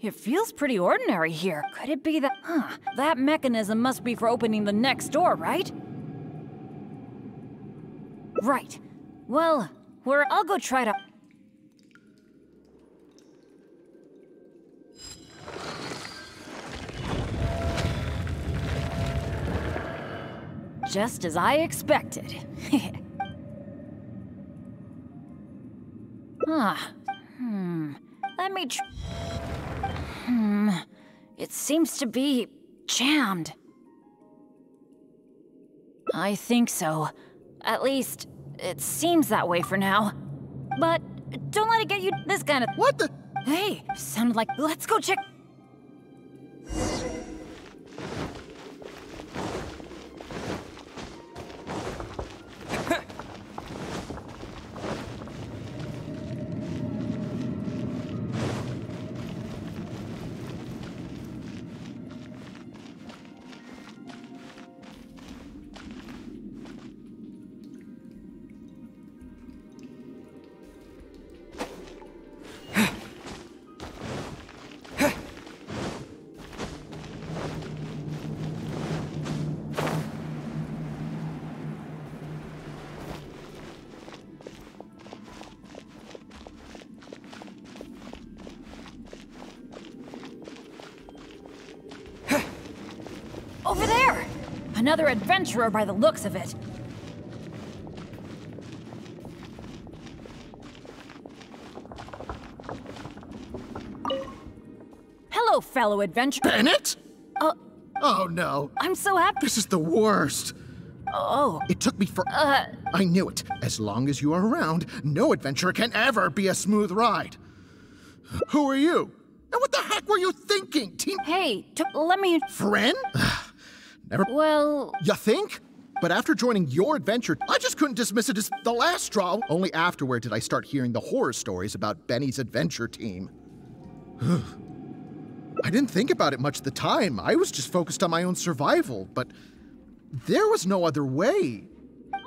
It feels pretty ordinary here. Could it be that... that mechanism must be for opening the next door, right? Right. Well, I'll go try to... Just as I expected. Let me It seems to be jammed. I think so. At least, it seems that way for now. But don't let it get you this kind of... What the? Hey, sounded like... Let's go check... Over there! Another adventurer by the looks of it. Hello, fellow adventurer. Bennett? Oh no. I'm so happy. This is the worst. Oh. It took me for... I knew it. As long as you are around, no adventure can ever be a smooth ride. Who are you? And what the heck were you thinking, team? Hey, let me... Friend? Never... Well... You think? But after joining your adventure, I just couldn't dismiss it as the last straw. Only afterward did I start hearing the horror stories about Benny's adventure team. I didn't think about it much at the time. I was just focused on my own survival, but there was no other way.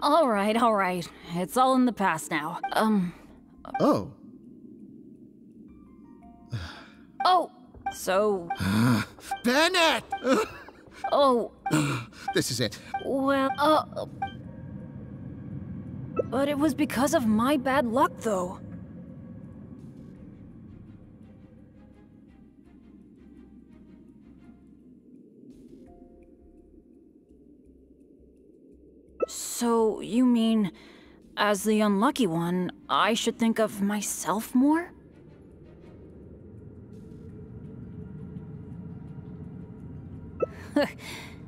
All right. It's all in the past now. Oh. Oh, so... Bennett! Oh. This is it. Well, but it was because of my bad luck, though. So, you mean, as the unlucky one, I should think of myself more?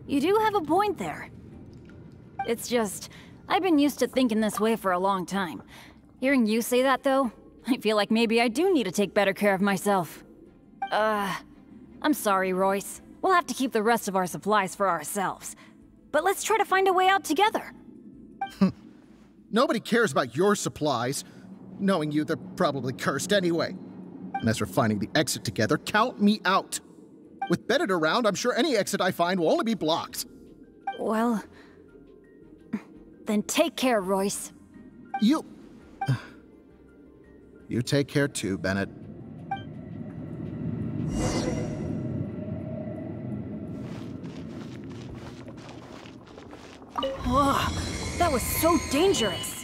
You do have a point there. It's just, I've been used to thinking this way for a long time. Hearing you say that, though, I feel like maybe I do need to take better care of myself. I'm sorry, Royce. We'll have to keep the rest of our supplies for ourselves. But let's try to find a way out together. Nobody cares about your supplies. Knowing you, they're probably cursed anyway. And as for finding the exit together, count me out. With Bennett around, I'm sure any exit I find will only be blocked. Well, then take care, Royce. You take care too, Bennett. Oh, that was so dangerous.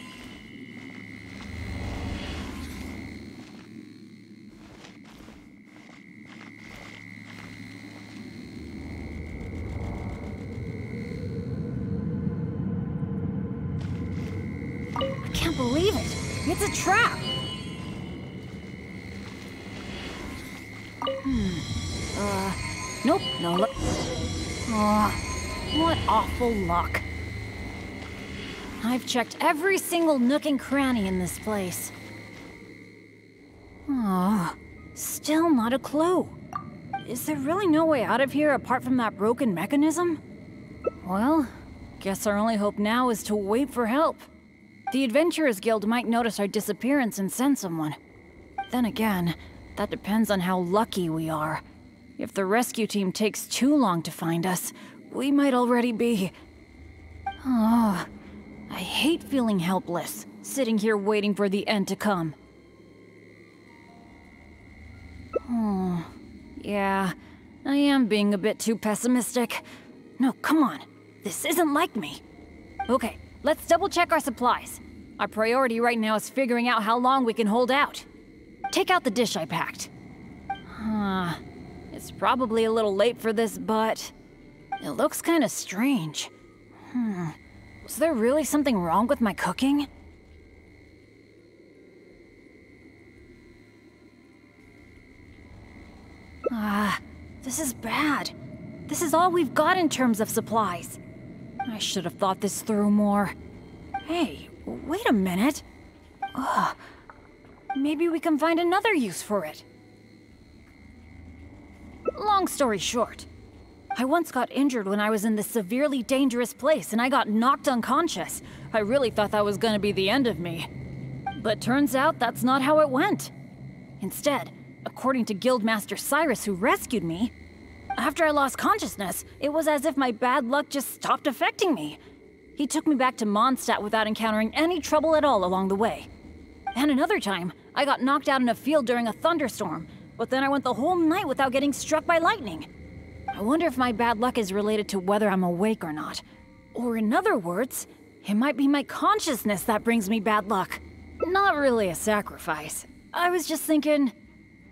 I can't believe it. It's a trap. Nope, no luck. What awful luck. I've checked every single nook and cranny in this place. Still not a clue. Is there really no way out of here apart from that broken mechanism? Well, guess our only hope now is to wait for help. The Adventurers Guild might notice our disappearance and send someone. Then again, that depends on how lucky we are. If the rescue team takes too long to find us, we might already be... I hate feeling helpless, sitting here waiting for the end to come. Yeah, I am being a bit too pessimistic. No, come on. This isn't like me. Okay, let's double check our supplies. Our priority right now is figuring out how long we can hold out. Take out the dish I packed. It's probably a little late for this, but it looks kind of strange. Was there really something wrong with my cooking? This is bad. This is all we've got in terms of supplies. I should have thought this through more. Hey, wait a minute. Maybe we can find another use for it. Long story short, I once got injured when I was in this severely dangerous place and I got knocked unconscious. I really thought that was gonna be the end of me. But turns out that's not how it went. Instead, according to Guildmaster Cyrus, who rescued me, after I lost consciousness, it was as if my bad luck just stopped affecting me. He took me back to Mondstadt without encountering any trouble at all along the way. And another time, I got knocked out in a field during a thunderstorm, but then I went the whole night without getting struck by lightning. I wonder if my bad luck is related to whether I'm awake or not. Or in other words, it might be my consciousness that brings me bad luck. Not really a sacrifice. I was just thinking,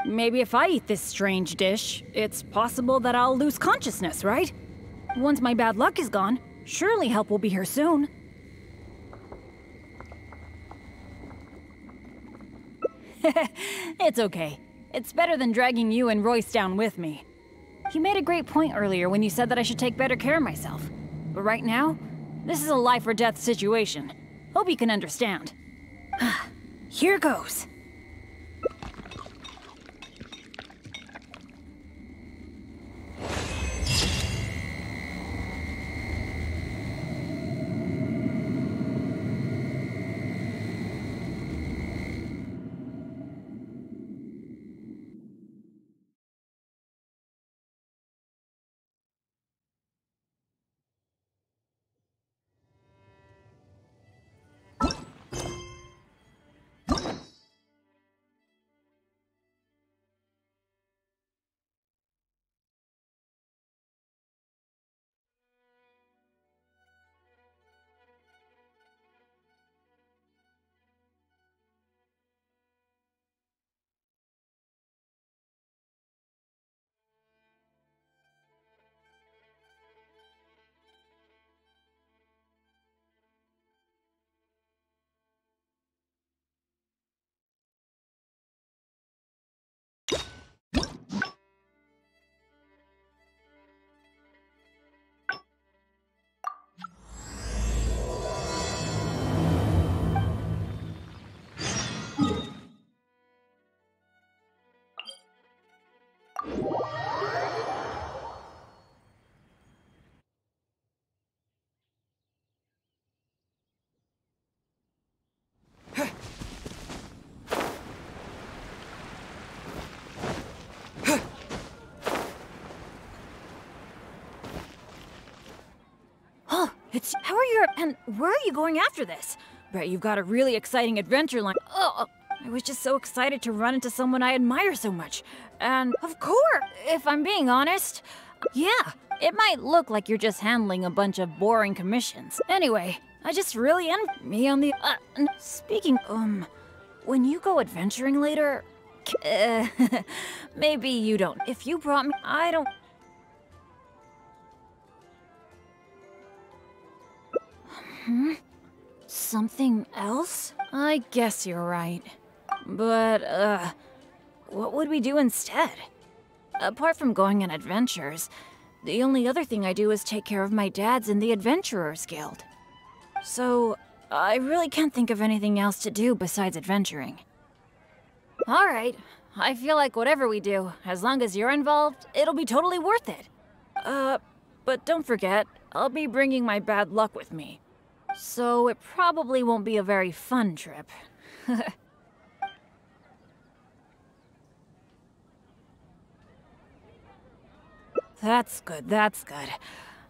maybe if I eat this strange dish, it's possible that I'll lose consciousness, right? Once my bad luck is gone, surely help will be here soon. It's okay. It's better than dragging you and Royce down with me. You made a great point earlier when you said that I should take better care of myself. But right now, this is a life or death situation. Hope you can understand. Here goes. How are you, and where are you going after this? Bet you've got a really exciting adventure line. Oh, I was just so excited to run into someone I admire so much. And of course, if I'm being honest, yeah, it might look like you're just handling a bunch of boring commissions. Anyway, I just really envy me on the, speaking, when you go adventuring later, maybe you don't. If you brought me, I don't. Something else? I guess you're right. But, what would we do instead? Apart from going on adventures, the only other thing I do is take care of my dad's in the Adventurers Guild. So, I really can't think of anything else to do besides adventuring. Alright, I feel like whatever we do, as long as you're involved, it'll be totally worth it. But don't forget, I'll be bringing my bad luck with me. So it probably won't be a very fun trip. That's good, that's good.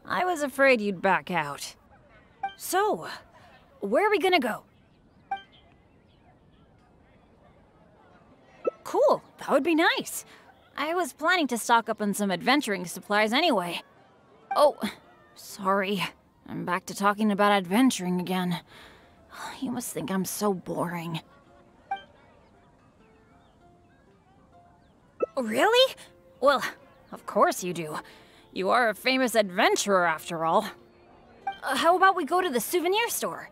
I was afraid you'd back out. So, where are we gonna go? Cool, that would be nice. I was planning to stock up on some adventuring supplies anyway. Oh, sorry. I'm back to talking about adventuring again. You must think I'm so boring. Really? Well, of course you do. You are a famous adventurer after all. How about we go to the souvenir store?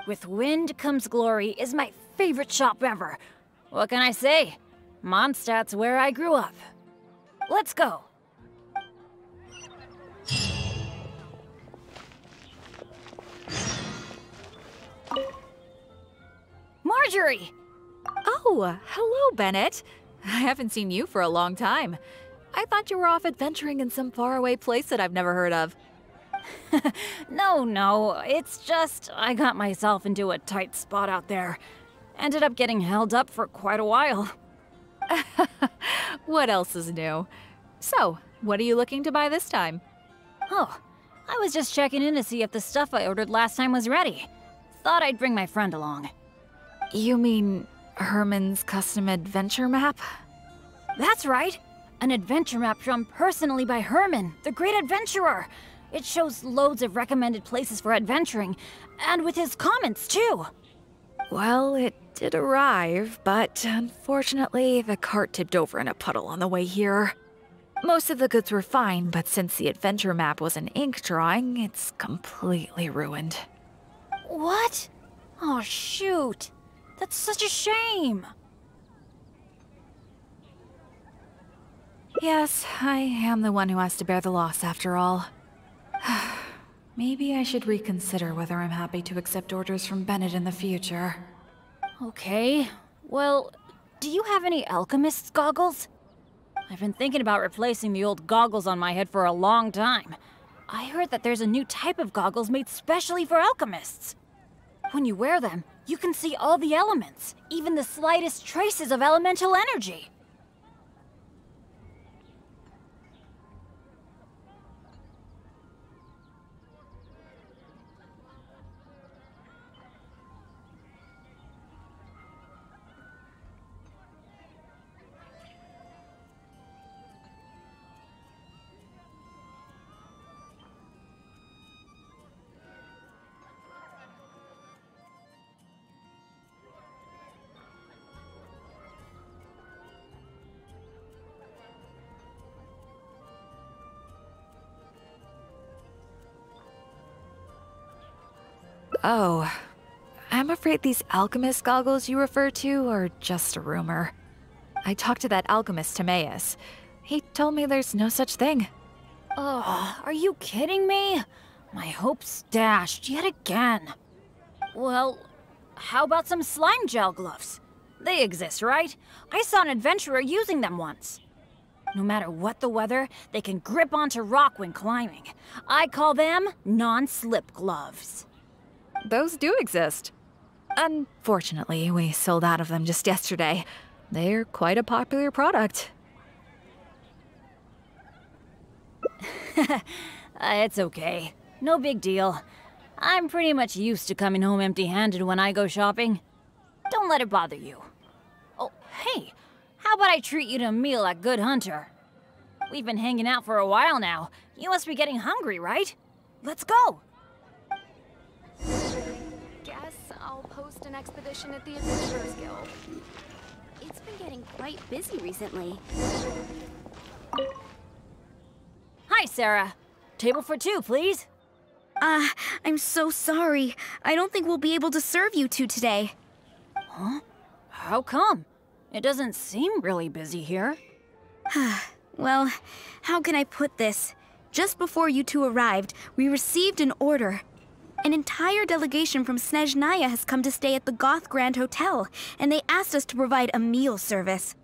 With Wind Comes Glory is my favorite shop ever. What can I say? Mondstadt's where I grew up. Let's go. Marjorie! Oh, hello, Bennett. I haven't seen you for a long time. I thought you were off adventuring in some faraway place that I've never heard of. No, it's just I got myself into a tight spot out there. Ended up getting held up for quite a while. What else is new? So, what are you looking to buy this time? Oh, I was just checking in to see if the stuff I ordered last time was ready. Thought I'd bring my friend along. You mean Herman's custom adventure map? That's right! An adventure map drawn personally by Herman, the great adventurer. It shows loads of recommended places for adventuring, and with his comments too. Well, it did arrive, but unfortunately the cart tipped over in a puddle on the way here. Most of the goods were fine, but since the adventure map was an ink drawing, it's completely ruined. What? Oh shoot. That's such a shame. Yes, I am the one who has to bear the loss after all. Maybe I should reconsider whether I'm happy to accept orders from Bennett in the future. Okay, well, do you have any alchemist's goggles? I've been thinking about replacing the old goggles on my head for a long time. I heard that there's a new type of goggles made specially for alchemists. When you wear them, you can see all the elements, even the slightest traces of elemental energy. Oh, I'm afraid these alchemist goggles you refer to are just a rumor. I talked to that alchemist, Timaeus. He told me there's no such thing. Ugh, are you kidding me? My hopes dashed yet again. Well, how about some slime gel gloves? They exist, right? I saw an adventurer using them once. No matter what the weather, they can grip onto rock when climbing. I call them non-slip gloves. Those do exist. Unfortunately, we sold out of them just yesterday. They're quite a popular product. It's okay. No big deal. I'm pretty much used to coming home empty-handed when I go shopping. Don't let it bother you. Oh, hey, how about I treat you to a meal at Good Hunter? We've been hanging out for a while now. You must be getting hungry, right? Let's go! Guess I'll post an expedition at the Adventurers Guild. It's been getting quite busy recently. Hi, Sarah. Table for two, please. I'm so sorry. I don't think we'll be able to serve you two today. Huh? How come? It doesn't seem really busy here. Well, how can I put this? Just before you two arrived, we received an order. An entire delegation from Snezhnaya has come to stay at the Goth Grand Hotel, and they asked us to provide a meal service.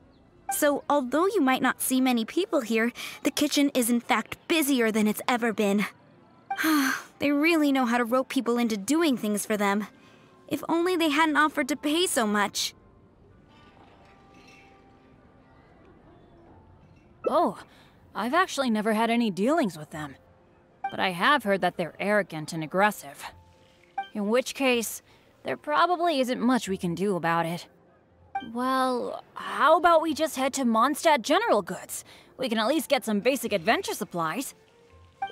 So, although you might not see many people here, the kitchen is in fact busier than it's ever been. They really know how to rope people into doing things for them. If only they hadn't offered to pay so much. Oh, I've actually never had any dealings with them. But I have heard that they're arrogant and aggressive. In which case, there probably isn't much we can do about it. Well, how about we just head to Mondstadt General Goods? We can at least get some basic adventure supplies.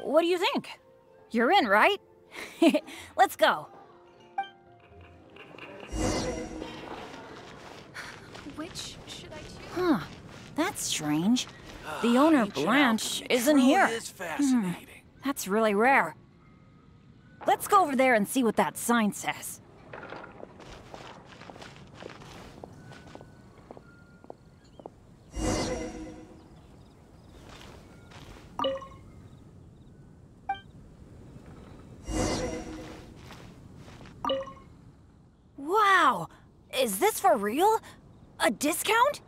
What do you think? You're in, right? Let's go. Which should I choose? Huh. That's strange. The owner, Blanche, isn't here. Is fascinating. That's really rare. Let's go over there and see what that sign says. Wow! Is this for real? A discount?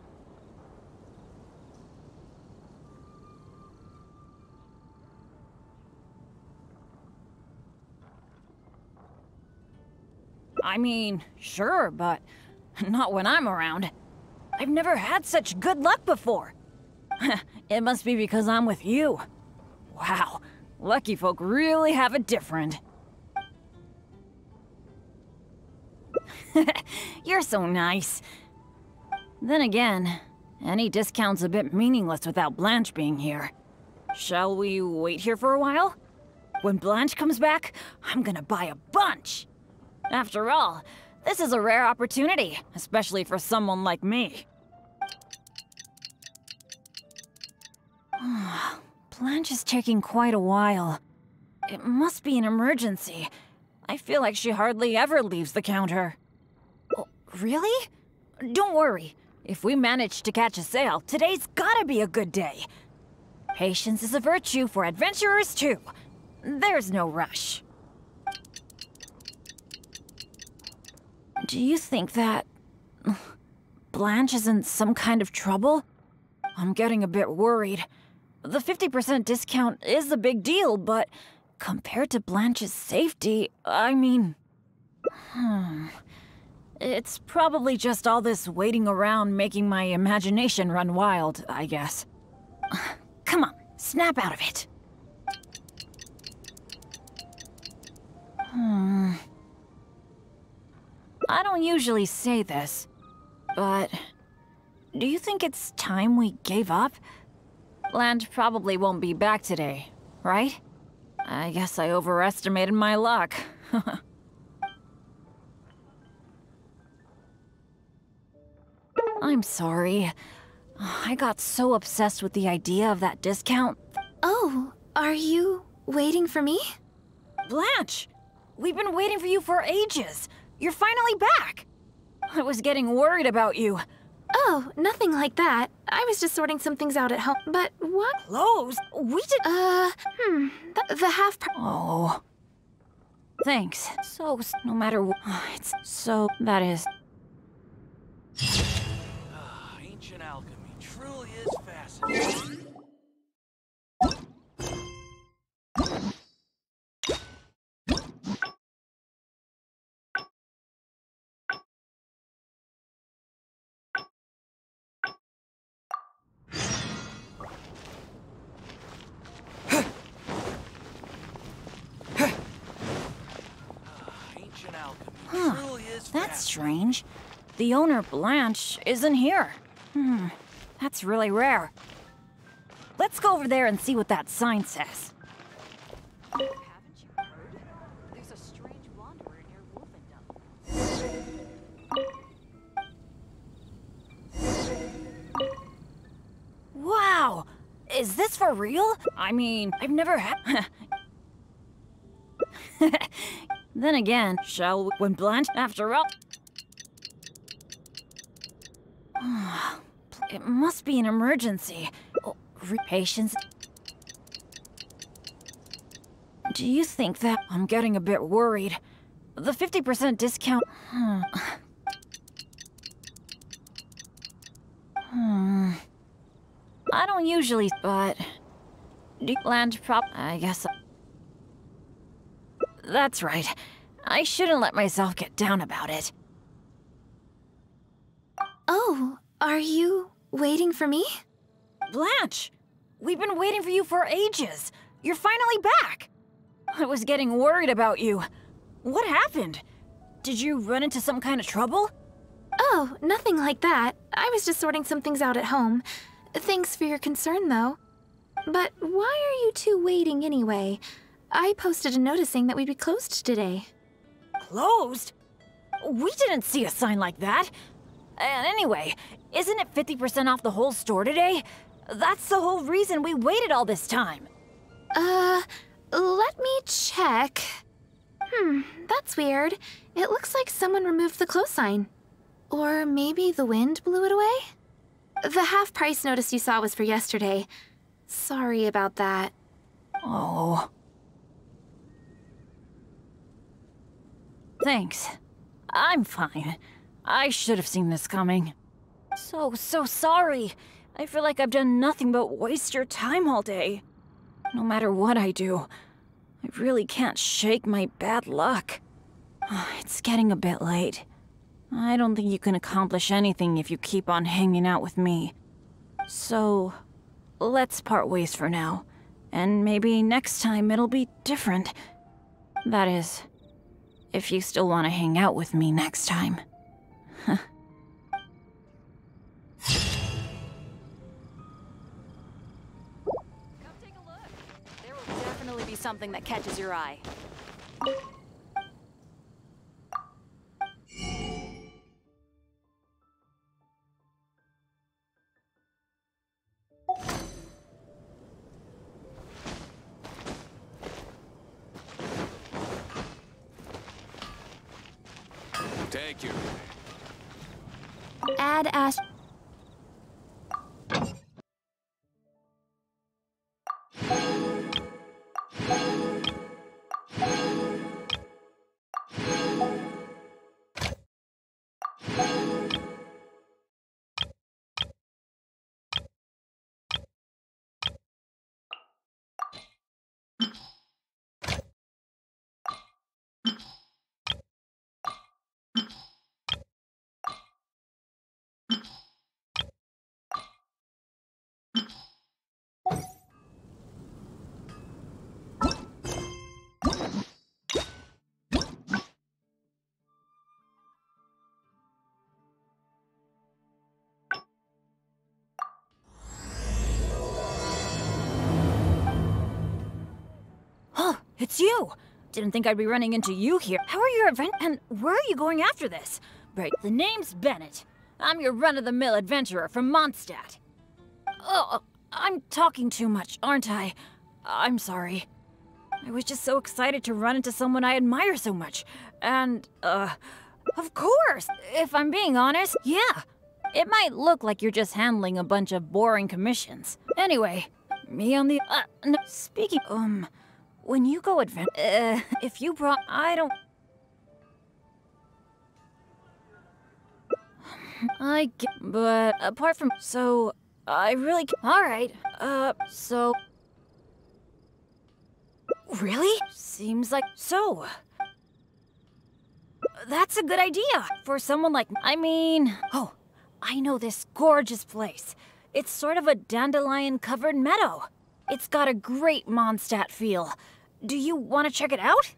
I mean, sure, but not when I'm around. I've never had such good luck before. It must be because I'm with you. Wow, lucky folk really have it different. You're so nice. Then again, any discount's a bit meaningless without Blanche being here. Shall we wait here for a while? When Blanche comes back, I'm gonna buy a bunch. After all, this is a rare opportunity, especially for someone like me. Blanche is taking quite a while. It must be an emergency. I feel like she hardly ever leaves the counter. Oh, really? Don't worry. If we manage to catch a sale, today's gotta be a good day. Patience is a virtue for adventurers too. There's no rush. Do you think that Blanche is in some kind of trouble? I'm getting a bit worried. The 50% discount is a big deal, but compared to Blanche's safety, I mean... It's probably just all this waiting around making my imagination run wild, I guess. Come on, snap out of it. I don't usually say this, but do you think it's time we gave up? Blanche probably won't be back today, right? I guess I overestimated my luck. I'm sorry. I got so obsessed with the idea of that discount. Oh, are you waiting for me? Blanche! We've been waiting for you for ages. You're finally back. I was getting worried about you. Oh, nothing like that. I was just sorting some things out at home. But what? Clothes? We did... The half Oh. Thanks. So, no matter what... It's so... That is... Ancient alchemy truly is fascinating. That's strange. The owner, Blanche, isn't here. That's really rare. Let's go over there and see what that sign says. Haven't you heard? There's a strange wanderer near Wolfendom. Wow! Is this for real? I mean, I've never had... Then again, shall we... When Blanche, after all... It must be an emergency. Oh, patience. Do you think that... I'm getting a bit worried. The 50% discount... I don't usually... But... Land prop... I guess... That's right. I shouldn't let myself get down about it. Oh, are you waiting for me? Blanche! We've been waiting for you for ages. You're finally back. I was getting worried about you. What happened? Did you run into some kind of trouble? Oh, nothing like that. I was just sorting some things out at home. Thanks for your concern, though. But why are you two waiting anyway? I posted a notice saying that we'd be closed today. Closed? We didn't see a sign like that. And anyway, isn't it 50% off the whole store today? That's the whole reason we waited all this time. Let me check. That's weird. It looks like someone removed the close sign. Or maybe the wind blew it away? The half-price notice you saw was for yesterday. Sorry about that. Oh. Thanks. I'm fine. I should have seen this coming. So sorry. I feel like I've done nothing but waste your time all day. No matter what I do, I really can't shake my bad luck. It's getting a bit late. I don't think you can accomplish anything if you keep on hanging out with me. So, let's part ways for now. And maybe next time it'll be different. That is, if you still want to hang out with me next time. Come take a look. There will definitely be something that catches your eye. Thank you. Add Ash. It's you! Didn't think I'd be running into you here. How are your event and where are you going after this? Right, the name's Bennett. I'm your run-of-the-mill adventurer from Mondstadt. Oh, I'm talking too much, aren't I? I'm sorry. I was just so excited to run into someone I admire so much. And, of course! If I'm being honest, yeah. It might look like you're just handling a bunch of boring commissions. Anyway, me on the, no, speaking, when you go if you brought, I don't... I get, but apart from, so, I really alright, so... Really? Seems like, so... That's a good idea, for someone like, I mean... Oh, I know this gorgeous place. It's sort of a dandelion-covered meadow. It's got a great Mondstadt feel. Do you want to check it out?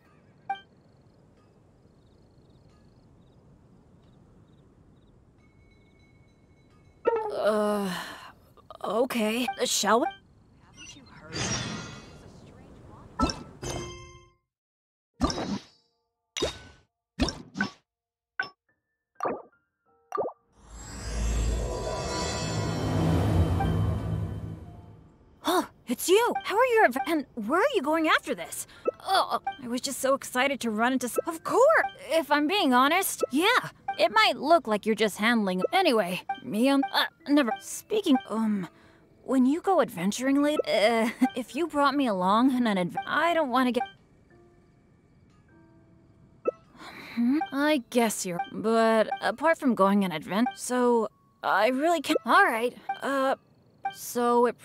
Okay. Shall we? Haven't you heard? There's a strange Oh, it's you! How are your and where are you going after this? Oh, I was just so excited to run into Of course! If I'm being honest, yeah. It might look like you're just handling... Anyway, me on... never... Speaking... when you go adventuring later... if you brought me along on an I don't want to get... I guess you're... But apart from going on adventure... So, I really can't... Alright, so it...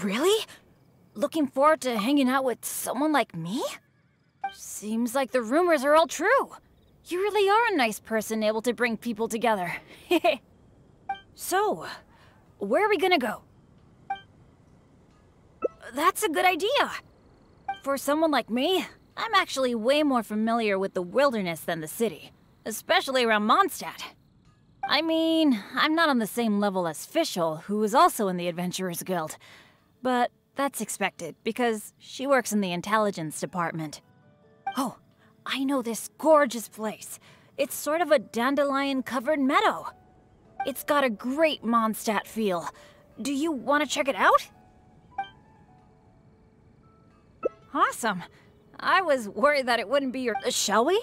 Really? Looking forward to hanging out with someone like me? Seems like the rumors are all true. You really are a nice person able to bring people together. So, where are we gonna go? That's a good idea. For someone like me, I'm actually way more familiar with the wilderness than the city. especially around Mondstadt. I mean, I'm not on the same level as Fischl, who is also in the Adventurers Guild. But that's expected, because she works in the intelligence department. Oh, I know this gorgeous place. It's sort of a dandelion-covered meadow. It's got a great Mondstadt feel. Do you want to check it out? Awesome. I was worried that it wouldn't be your... Shall we?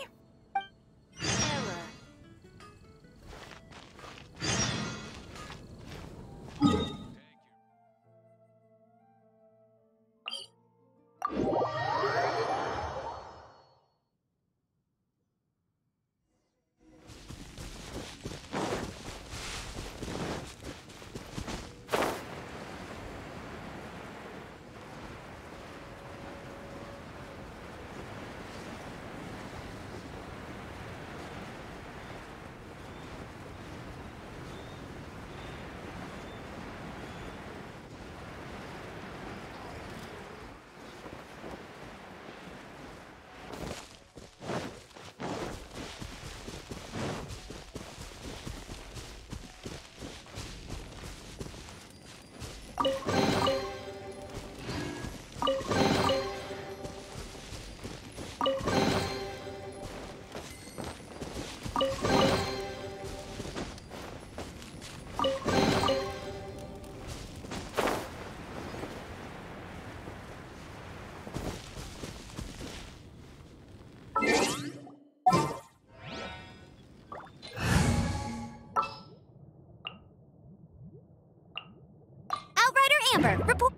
Amber, report.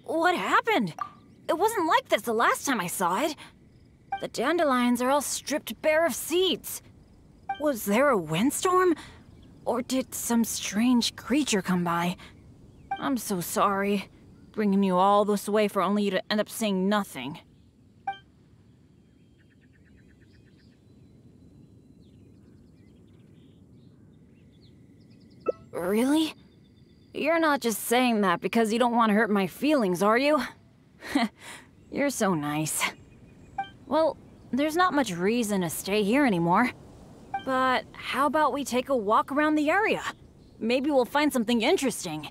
What happened? It wasn't like this the last time I saw it. The dandelions are all stripped bare of seeds. Was there a windstorm? Or did some strange creature come by? I'm so sorry, bringing you all this way for only you to end up saying nothing. Really? You're not just saying that because you don't want to hurt my feelings, are you? You're so nice. Well, there's not much reason to stay here anymore. But how about we take a walk around the area? Maybe we'll find something interesting.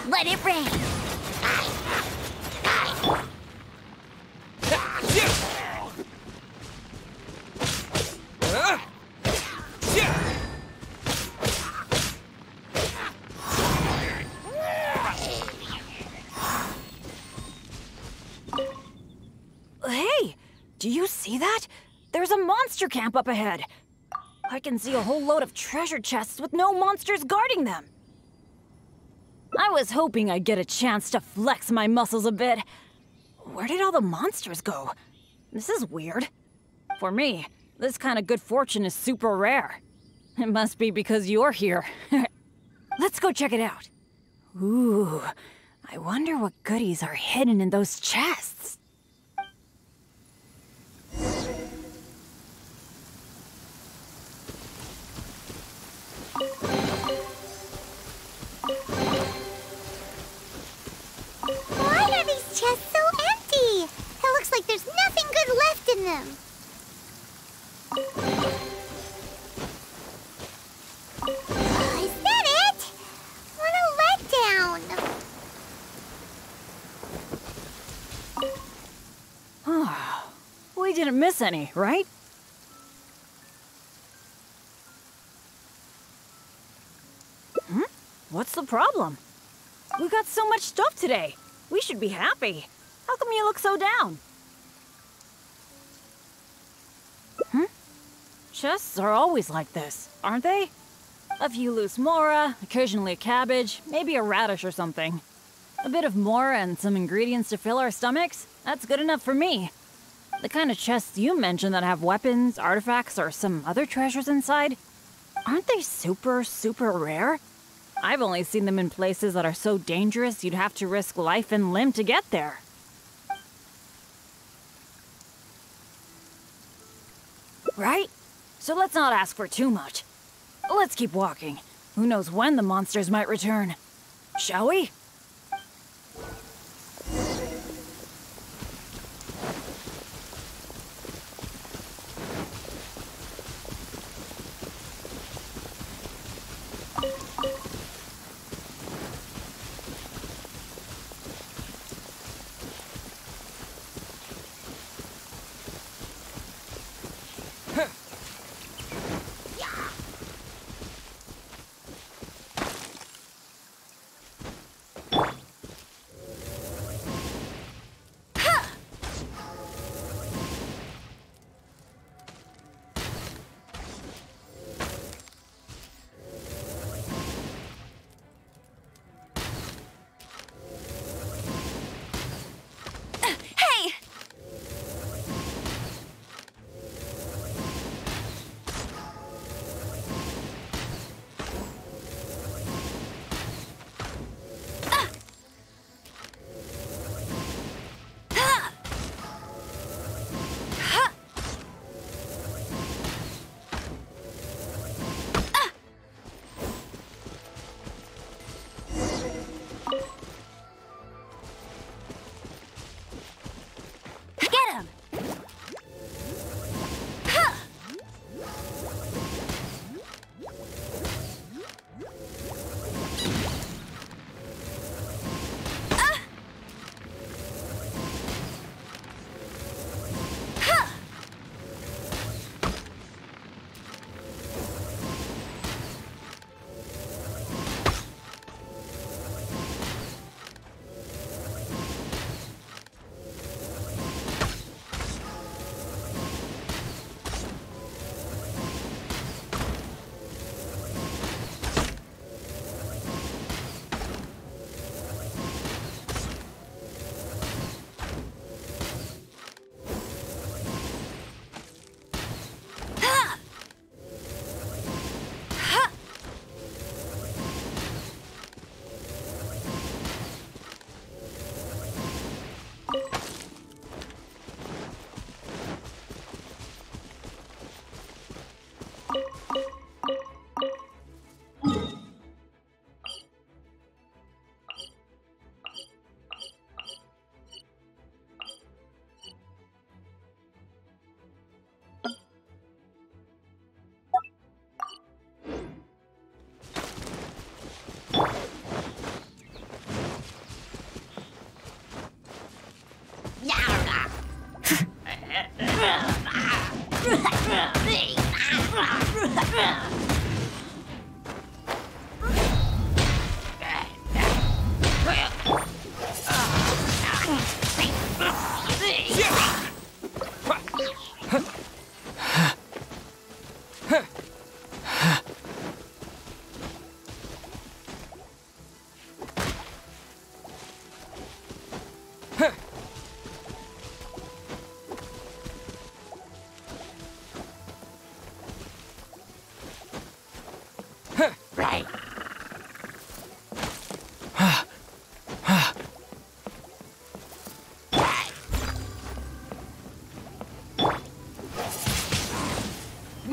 Let it rain. Hey, do you see that? There's a monster camp up ahead. I can see a whole load of treasure chests with no monsters guarding them. I was hoping I'd get a chance to flex my muscles a bit. Where did all the monsters go? This is weird. For me, this kind of good fortune is super rare. It must be because you're here. Let's go check it out. Ooh, I wonder what goodies are hidden in those chests. Why are these chests so empty? It looks like there's nothing good left in them. Is that it? What a letdown. We didn't miss any, right? What's the problem? We got so much stuff today. We should be happy. How come you look so down? Chests are always like this, aren't they? A few loose mora, occasionally a cabbage, maybe a radish or something. A bit of mora and some ingredients to fill our stomachs, that's good enough for me. The kind of chests you mentioned that have weapons, artifacts, or some other treasures inside, aren't they super, super rare? I've only seen them in places that are so dangerous you'd have to risk life and limb to get there. Right? So let's not ask for too much. Let's keep walking. Who knows when the monsters might return? Shall we?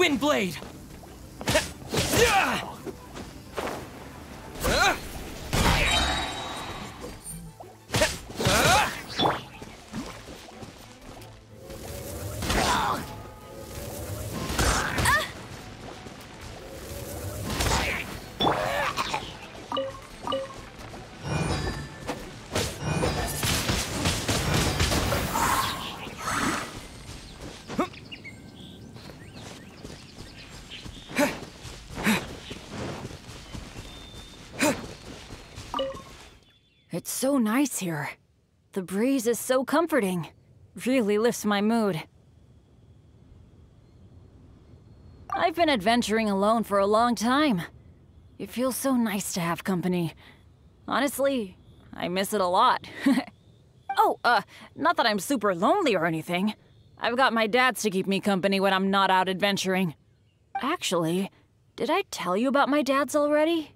Wind Blade! It's so nice here. The breeze is so comforting. Really lifts my mood. I've been adventuring alone for a long time. It feels so nice to have company. Honestly, I miss it a lot. Oh, not that I'm super lonely or anything. I've got my dads to keep me company when I'm not out adventuring. Actually, did I tell you about my dads already?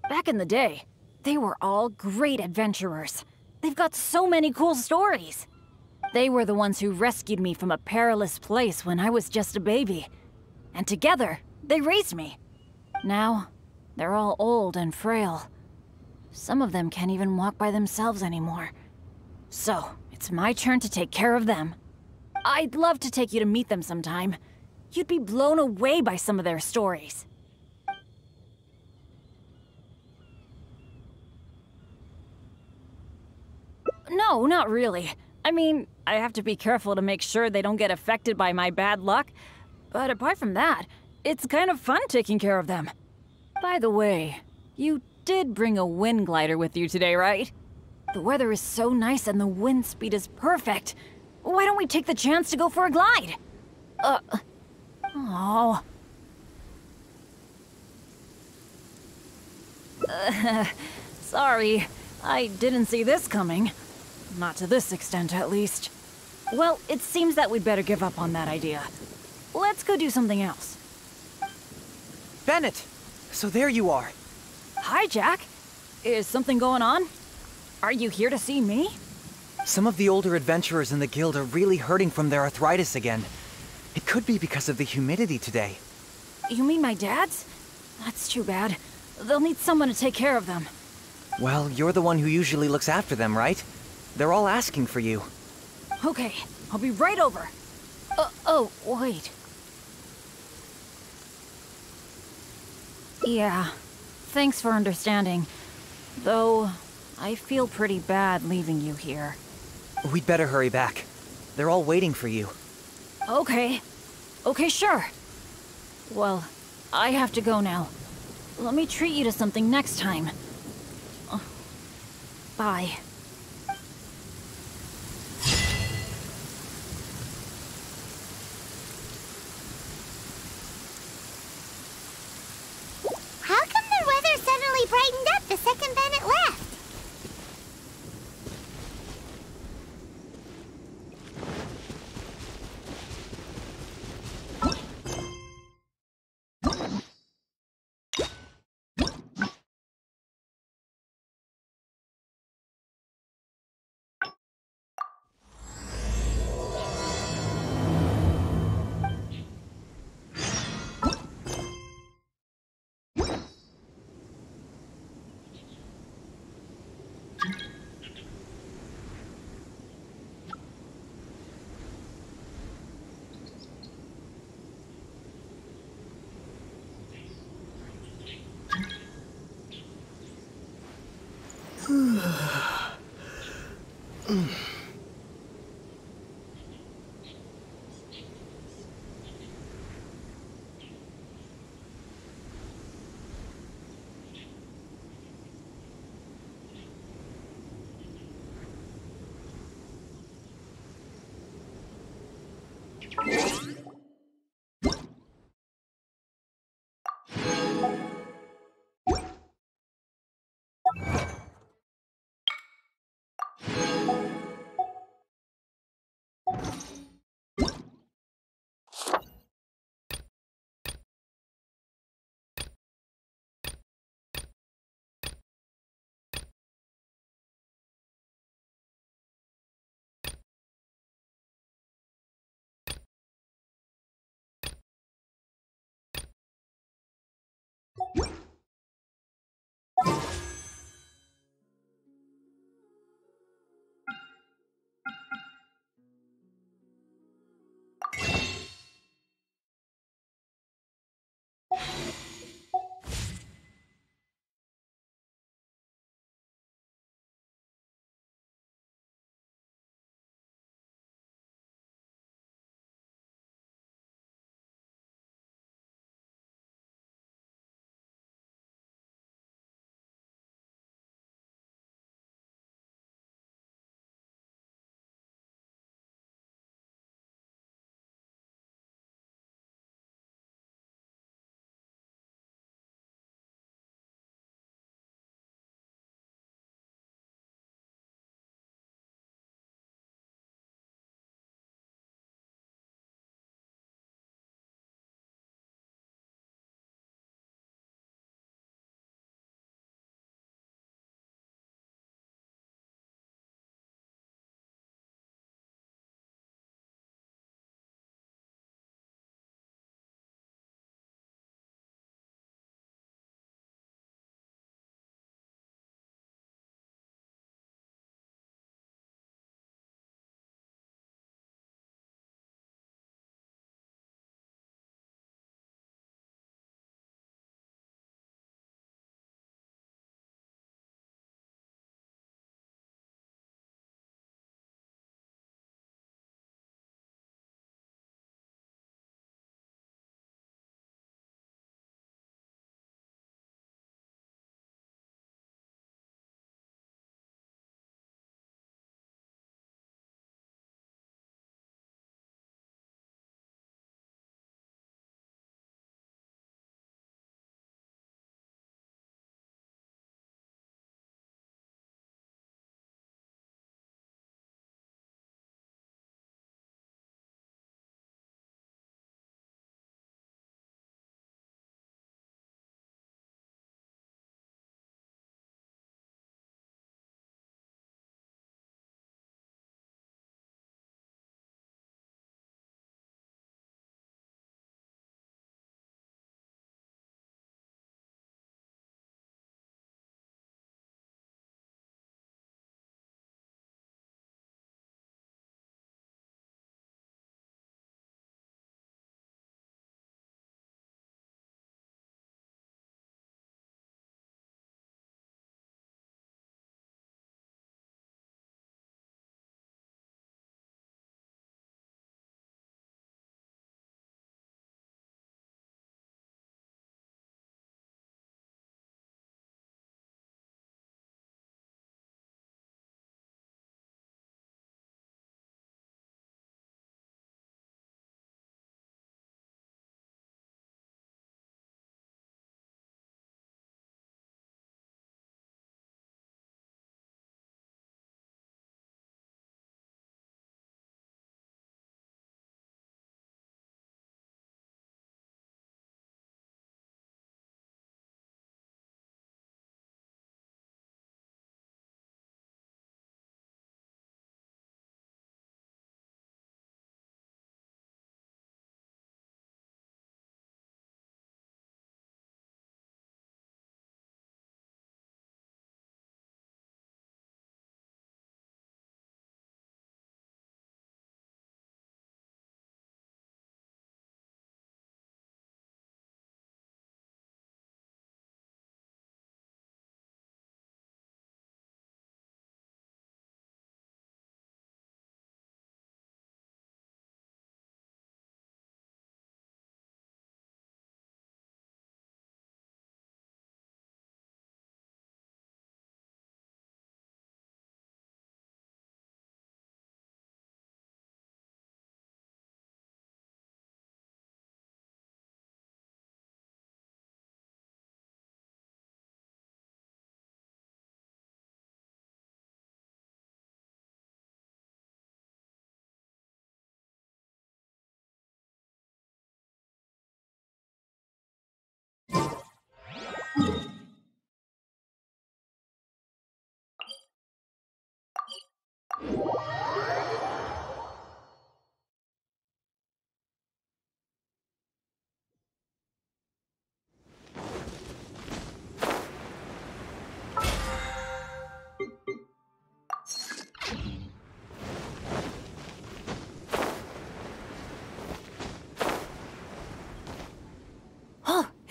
Back in the day, they were all great adventurers. They've got so many cool stories. They were the ones who rescued me from a perilous place when I was just a baby. And together, they raised me. Now, they're all old and frail. Some of them can't even walk by themselves anymore. So, it's my turn to take care of them. I'd love to take you to meet them sometime. You'd be blown away by some of their stories. No, not really. I mean, I have to be careful to make sure they don't get affected by my bad luck. But apart from that, it's kind of fun taking care of them. By the way, you did bring a wind glider with you today, right? The weather is so nice and the wind speed is perfect. Why don't we take the chance to go for a glide? Oh. Sorry, I didn't see this coming. Not to this extent, at least. Well, it seems that we'd better give up on that idea. Let's go do something else. Bennett! So there you are. Hi, Jack. Is something going on? Are you here to see me? Some of the older adventurers in the guild are really hurting from their arthritis again. It could be because of the humidity today. You mean my dad's? That's too bad. They'll need someone to take care of them. Well, you're the one who usually looks after them, right? They're all asking for you. Okay, I'll be right over. Oh, wait. Yeah, thanks for understanding. Though, I feel pretty bad leaving you here. We'd better hurry back. They're all waiting for you. Okay. Okay, sure. Well, I have to go now. Let me treat you to something next time. Bye. How come the weather suddenly brightened up the second Bennett left?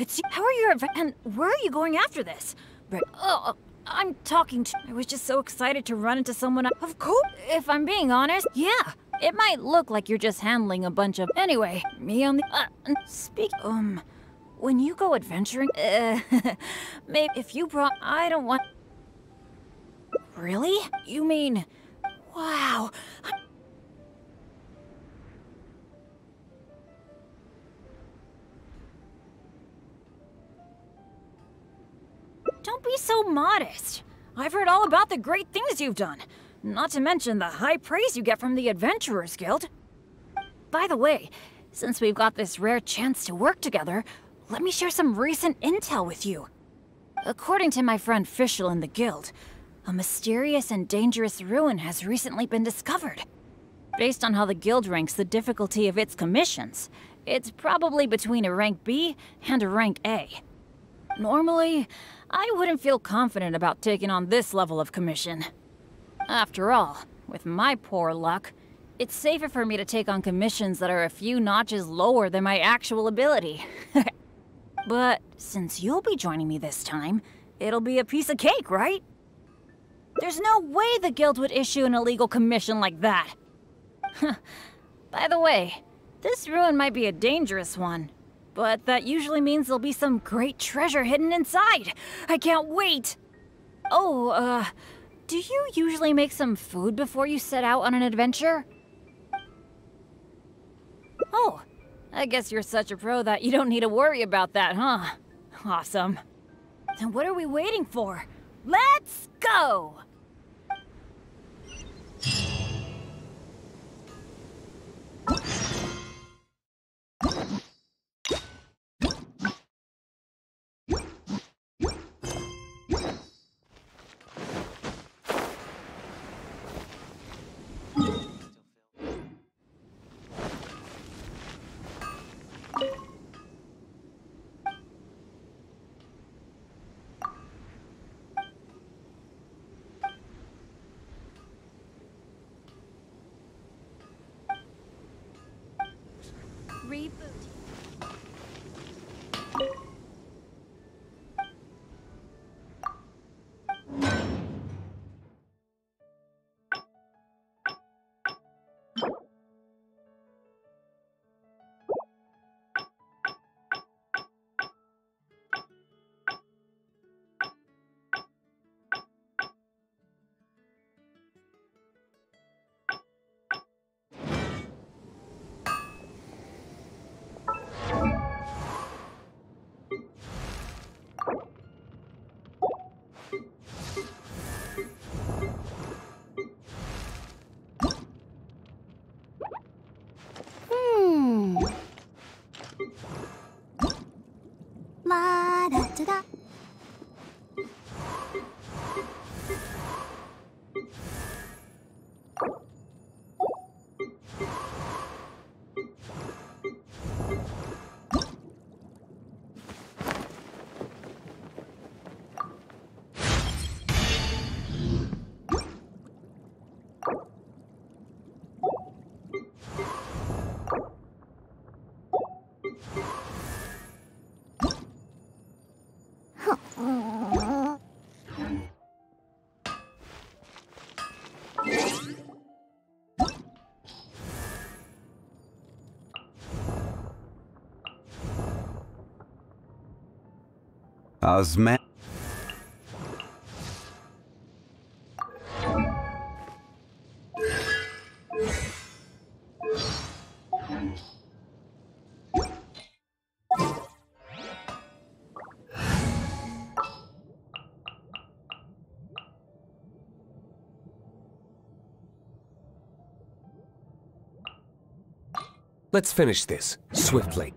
It's how are your and where are you going after this? Oh, I'm talking to. I was just so excited to run into someone. Of course, if I'm being honest, yeah. It might look like you're just handling a bunch of. Anyway, me on the. Speak. When you go adventuring, maybe if you brought. I don't want. Really? You mean. Wow. Don't be so modest. I've heard all about the great things you've done. Not to mention the high praise you get from the Adventurers Guild. By the way, since we've got this rare chance to work together, let me share some recent intel with you. According to my friend Fischl in the Guild, a mysterious and dangerous ruin has recently been discovered. Based on how the Guild ranks the difficulty of its commissions, it's probably between a rank B and a rank A. Normally, I wouldn't feel confident about taking on this level of commission. After all, with my poor luck, it's safer for me to take on commissions that are a few notches lower than my actual ability. But since you'll be joining me this time, it'll be a piece of cake, right? There's no way the Guild would issue an illegal commission like that. By the way, this ruin might be a dangerous one, but that usually means there'll be some great treasure hidden inside. I can't wait! Oh, do you usually make some food before you set out on an adventure? Oh, I guess you're such a pro that you don't need to worry about that, huh? Awesome. Then what are we waiting for? Let's go! La da da da. Osman. Let's finish this, swiftly.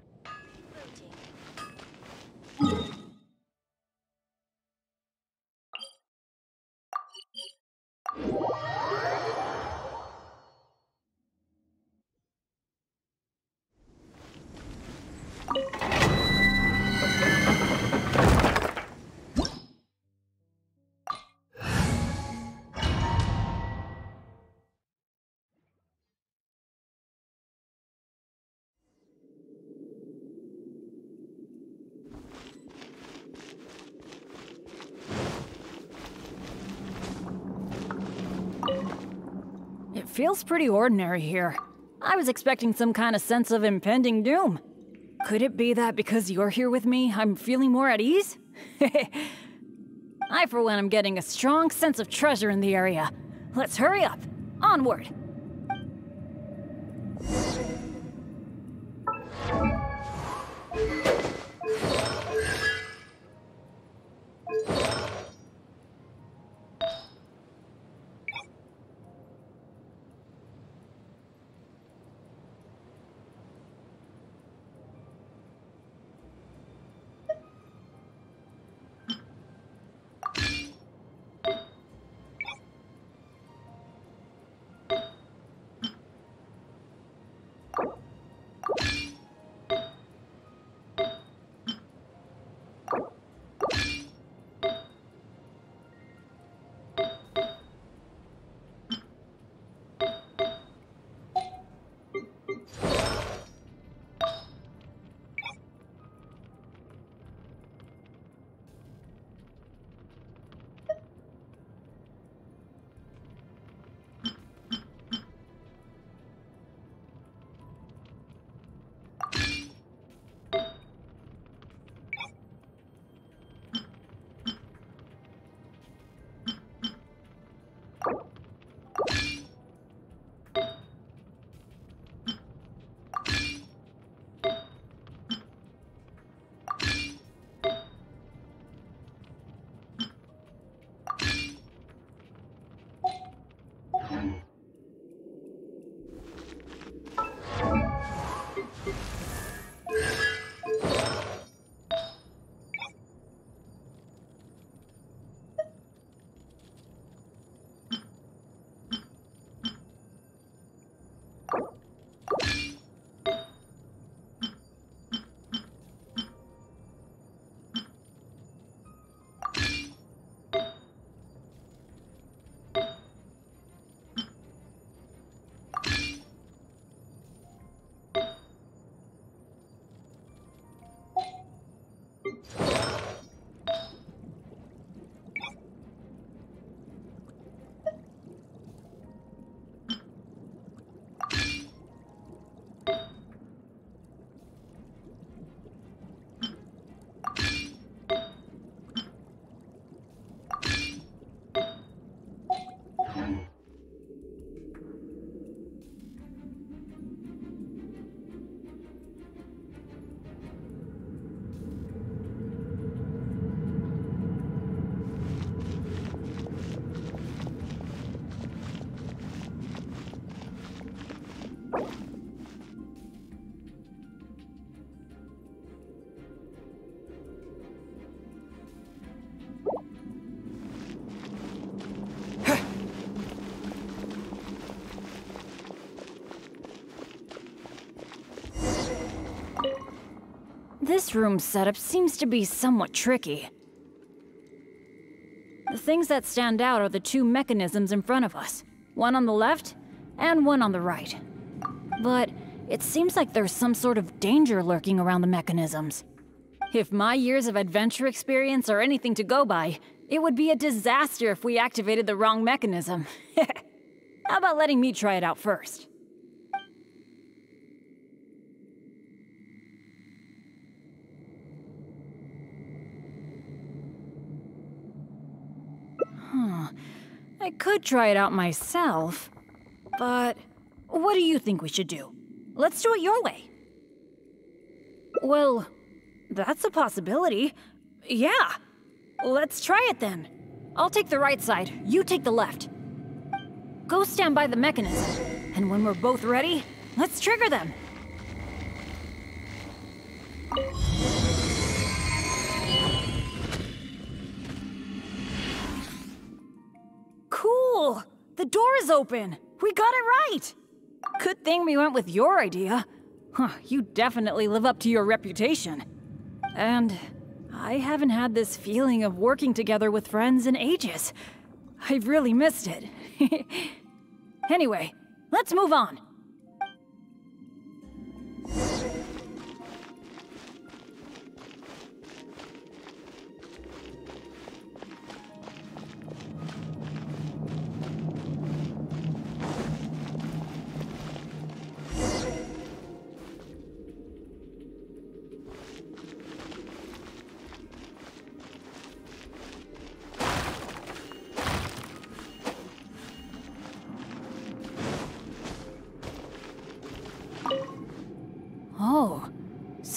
feels pretty ordinary here. I was expecting some kind of sense of impending doom. Could it be that because you're here with me, I'm feeling more at ease? I, for one, am getting a strong sense of treasure in the area. Let's hurry up. Onward. This room setup seems to be somewhat tricky. The things that stand out are the two mechanisms in front of us. One on the left, and one on the right. But it seems like there's some sort of danger lurking around the mechanisms. If my years of adventure experience are anything to go by, it would be a disaster if we activated the wrong mechanism. How about letting me try it out first? I could try it out myself, but what do you think we should do? Let's do it your way. Well, that's a possibility. Yeah, let's try it then. I'll take the right side, you take the left. Go stand by the mechanism, and when we're both ready, let's trigger them. Cool! The door is open! We got it right! Good thing we went with your idea. Huh, you definitely live up to your reputation. And I haven't had this feeling of working together with friends in ages. I've really missed it. Anyway, let's move on.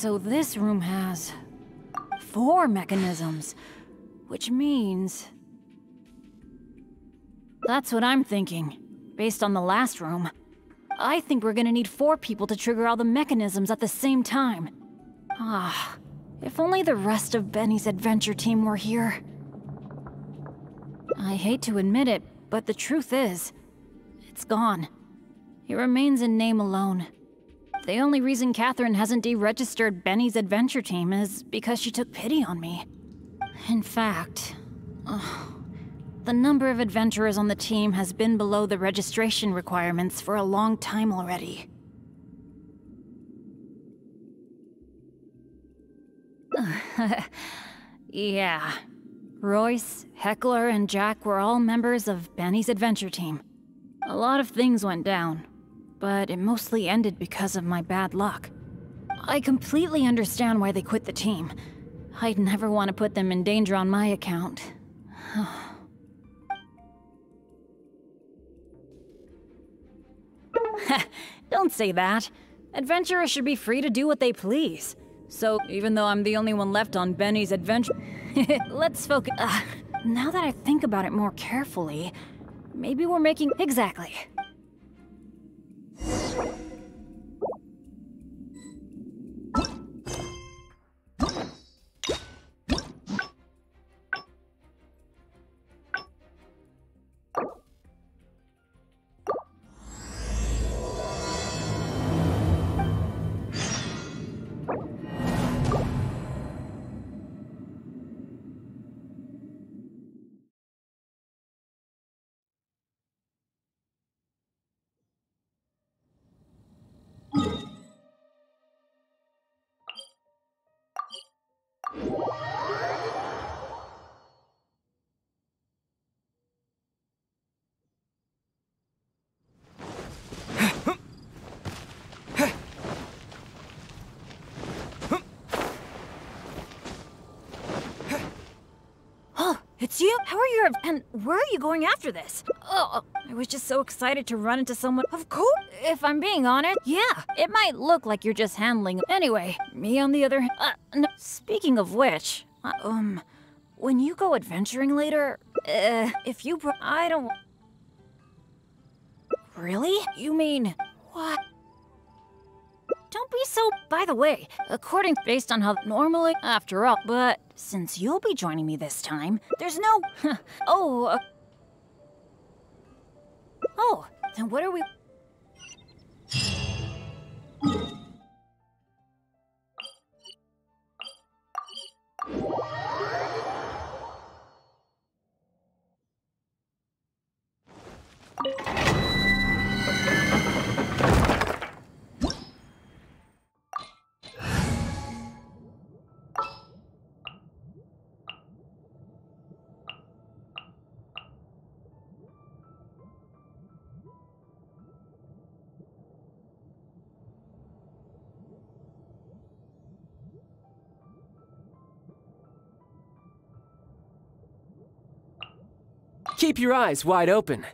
So this room has 4 mechanisms, which means... That's what I'm thinking, based on the last room. I think we're gonna need 4 people to trigger all the mechanisms at the same time. Ah, if only the rest of Benny's adventure team were here. I hate to admit it, but the truth is, it's gone. It remains in name alone. The only reason Catherine hasn't deregistered Benny's adventure team is because she took pity on me. In fact, the number of adventurers on the team has been below the registration requirements for a long time already. Yeah. Royce, Heckler, and Jack were all members of Benny's adventure team. A lot of things went down, but it mostly ended because of my bad luck. I completely understand why they quit the team. I'd never want to put them in danger on my account. Don't say that. Adventurers should be free to do what they please. So, even though I'm the only one left on Benny's adventure... Let's focus... now that I think about it more carefully, maybe we're making... Exactly. It's you? How are you? And where are you going after this? Oh, I was just so excited to run into someone. Of course, if I'm being honest, yeah, it might look like you're just handling. Anyway, me on the other hand. No. Speaking of which, when you go adventuring later, if you I don't. Really? You mean what? Don't be so. By the way, based on how normally, after all, but since you'll be joining me this time, there's no. Oh, then what are we? Keep your eyes wide open.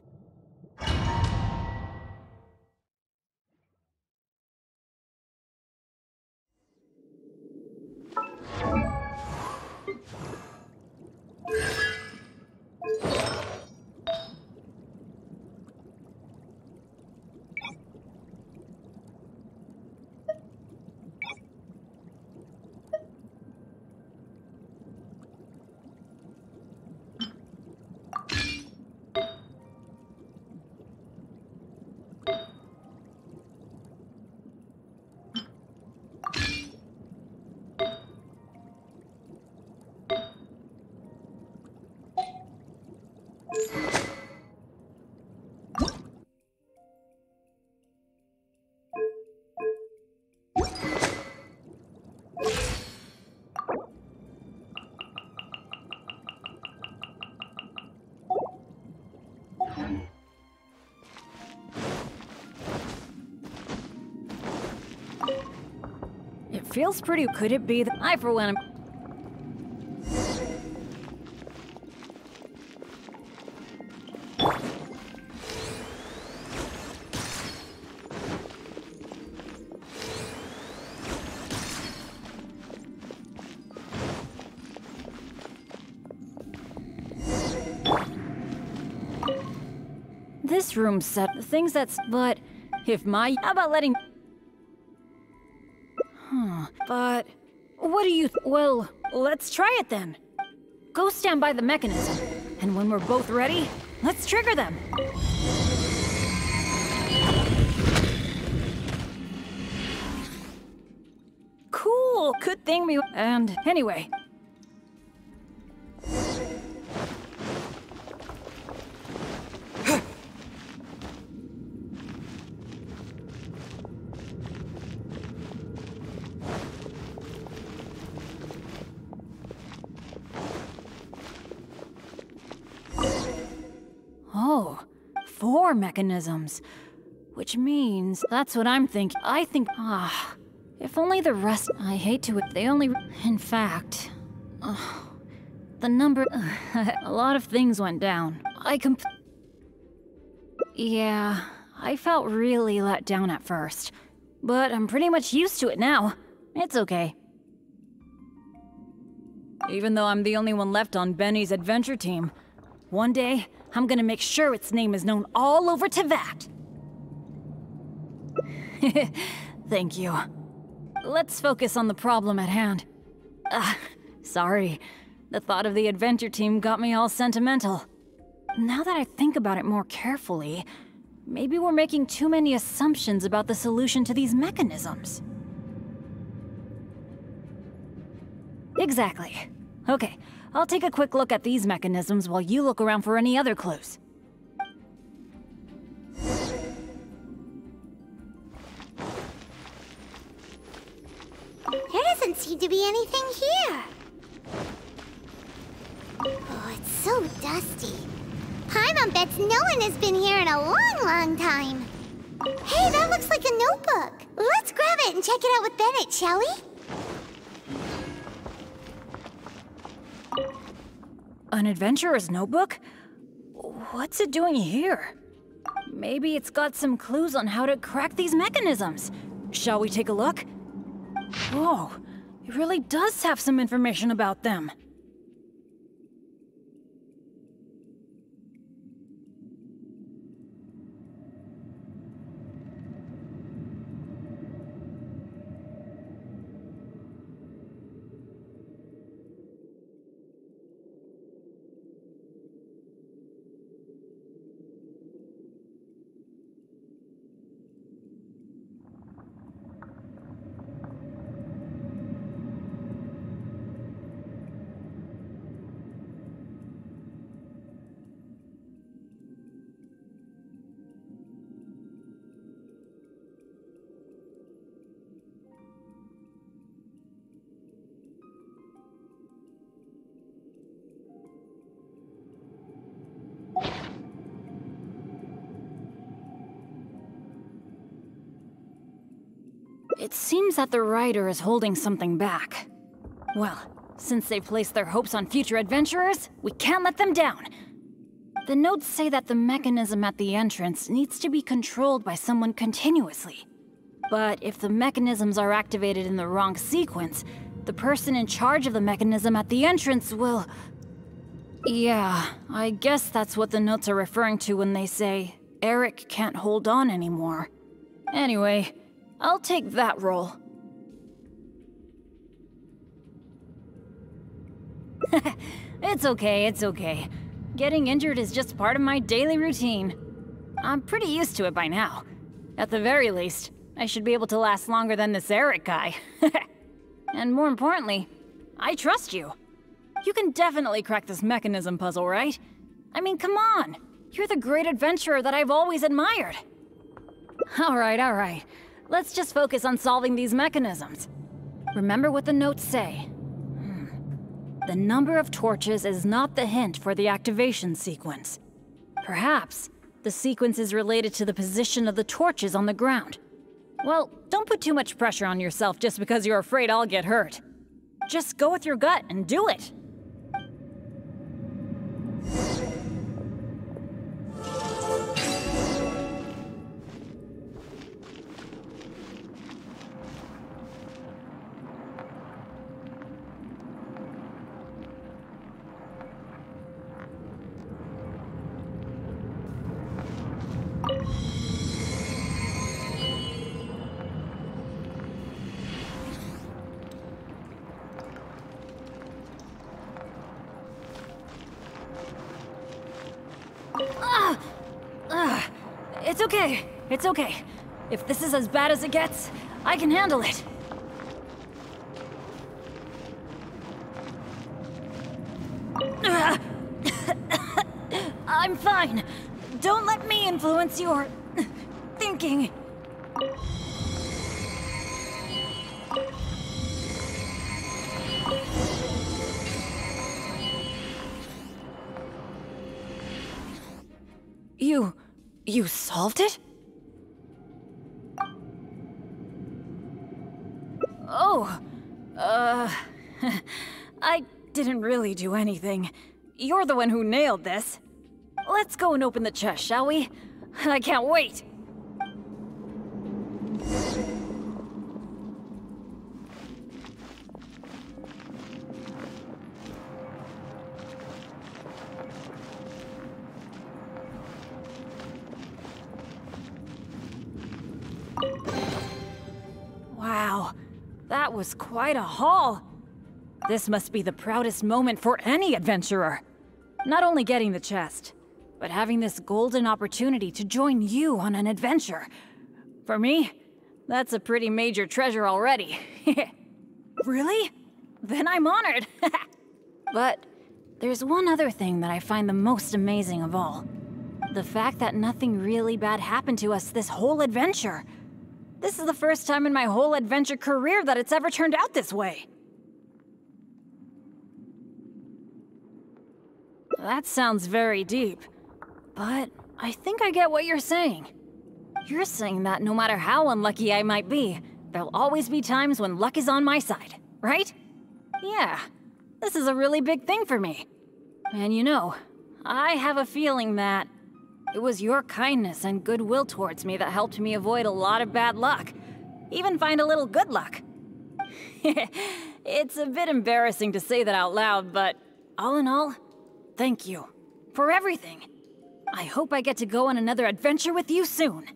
It feels pretty. Could it be that I, for one, am... this room set the things that's. But if my. How about letting. But. What do you. Well, let's try it then. Go stand by the mechanism. And when we're both ready, let's trigger them. Cool, good thing we. And anyway. Oh, 4 mechanisms. Which means that's what I'm thinking. I think. If only the rest. I hate to. They only. In fact. The number. A lot of things went down. Yeah, I felt really let down at first. But I'm pretty much used to it now. It's okay. Even though I'm the only one left on Benny's adventure team, one day, I'm gonna make sure its name is known all over Teyvat. Thank you. Let's focus on the problem at hand. Sorry. The thought of the adventure team got me all sentimental. Now that I think about it more carefully, maybe we're making too many assumptions about the solution to these mechanisms. Exactly. Okay, I'll take a quick look at these mechanisms while you look around for any other clues. There doesn't seem to be anything here. Oh, it's so dusty. Paimon bets no one has been here in a long, long time. Hey, that looks like a notebook. Let's grab it and check it out with Bennett, shall we? An adventurer's notebook? What's it doing here? Maybe it's got some clues on how to crack these mechanisms. Shall we take a look? Whoa, it really does have some information about them. It seems that the writer is holding something back. Well, since they placed their hopes on future adventurers, we can't let them down. The notes say that the mechanism at the entrance needs to be controlled by someone continuously. But if the mechanisms are activated in the wrong sequence, the person in charge of the mechanism at the entrance will... Yeah, I guess that's what the notes are referring to when they say, Eric can't hold on anymore. Anyway, I'll take that role. It's okay, it's okay. Getting injured is just part of my daily routine. I'm pretty used to it by now. At the very least, I should be able to last longer than this Eric guy. And more importantly, I trust you. You can definitely crack this mechanism puzzle, right? I mean, come on! You're the great adventurer that I've always admired. Alright. Let's just focus on solving these mechanisms. Remember what the notes say. The number of torches is not the hint for the activation sequence. Perhaps the sequence is related to the position of the torches on the ground. Well, don't put too much pressure on yourself just because you're afraid I'll get hurt. Just go with your gut and do it. It's okay. It's okay. If this is as bad as it gets, I can handle it. I'm fine. Don't let me influence your thinking. You solved it? Oh, I didn't really do anything. You're the one who nailed this. Let's go and open the chest, shall we? I can't wait. Wow, that was quite a haul. This must be the proudest moment for any adventurer. Not only getting the chest, but having this golden opportunity to join you on an adventure. For me, that's a pretty major treasure already. Really? Then I'm honored. But there's one other thing that I find the most amazing of all. The fact that nothing really bad happened to us this whole adventure. This is the first time in my whole adventure career that it's ever turned out this way. That sounds very deep, but I think I get what you're saying. You're saying that no matter how unlucky I might be, there'll always be times when luck is on my side, right? Yeah, this is a really big thing for me. And you know, I have a feeling that it was your kindness and goodwill towards me that helped me avoid a lot of bad luck. Even find a little good luck. It's a bit embarrassing to say that out loud, but all in all, thank you for everything. I hope I get to go on another adventure with you soon.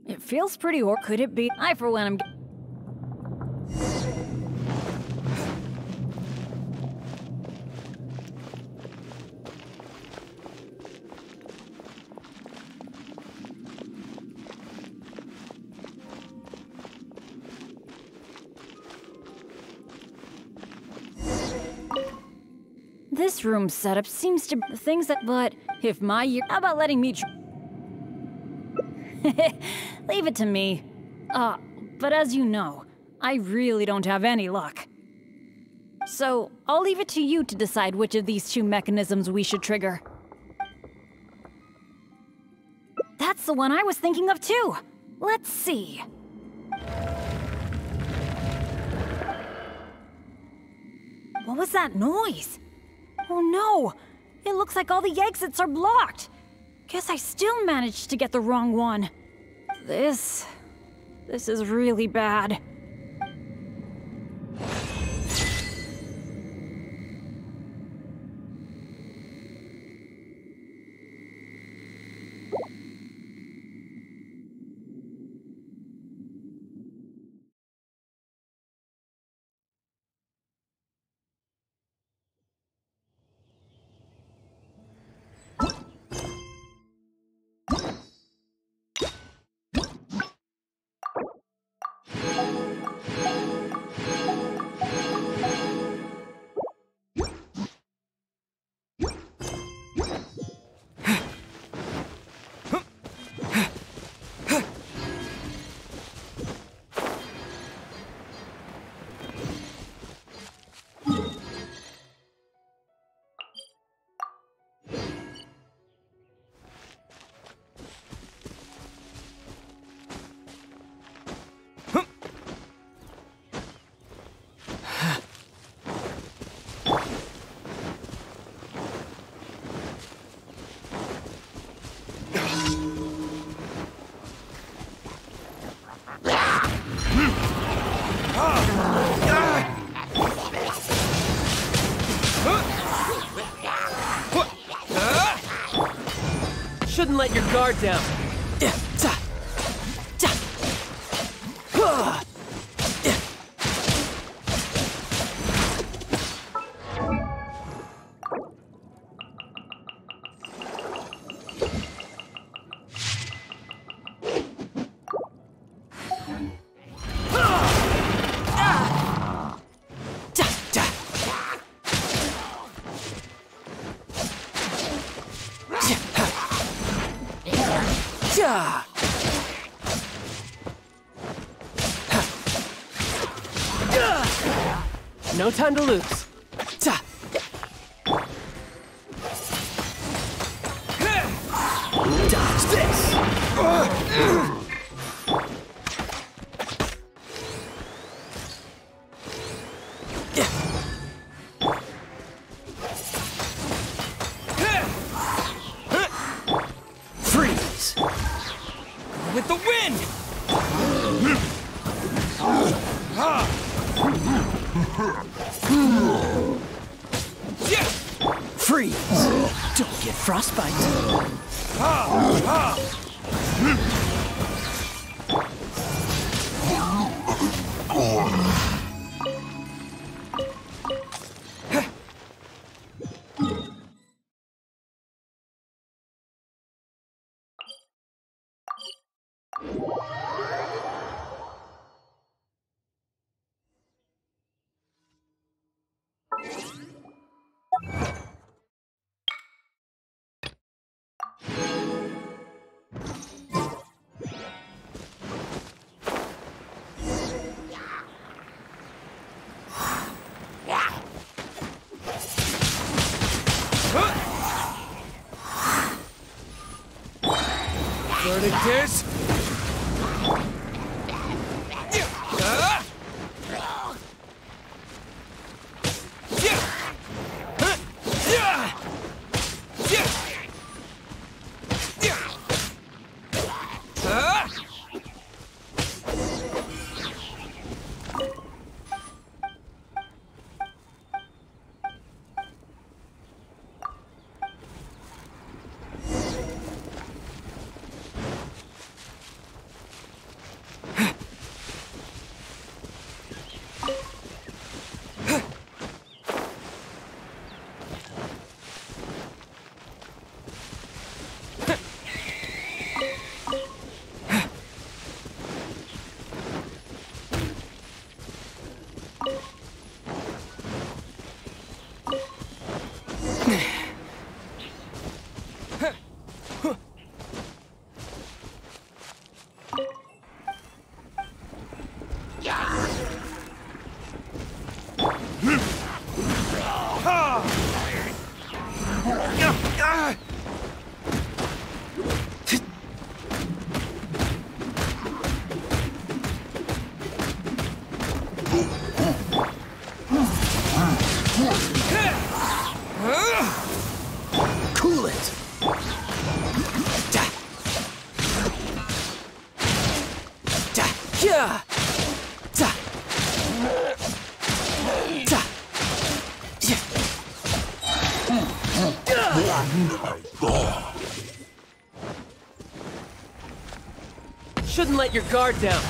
It feels pretty, or could it be? I, for one, am... This room setup seems to... things that... but if my year... how about letting me... Leave it to me. But as you know, I really don't have any luck. So, I'll leave it to you to decide which of these two mechanisms we should trigger. That's the one I was thinking of too! Let's see. What was that noise? Oh no! It looks like all the exits are blocked! Guess I still managed to get the wrong one. This is really bad. let your guard down. No time to lose. Dodge this! Freeze! With the wind! Freeze! Don't get frostbite. Verdict is... Cool it! Yeah! Shouldn't let your guard down.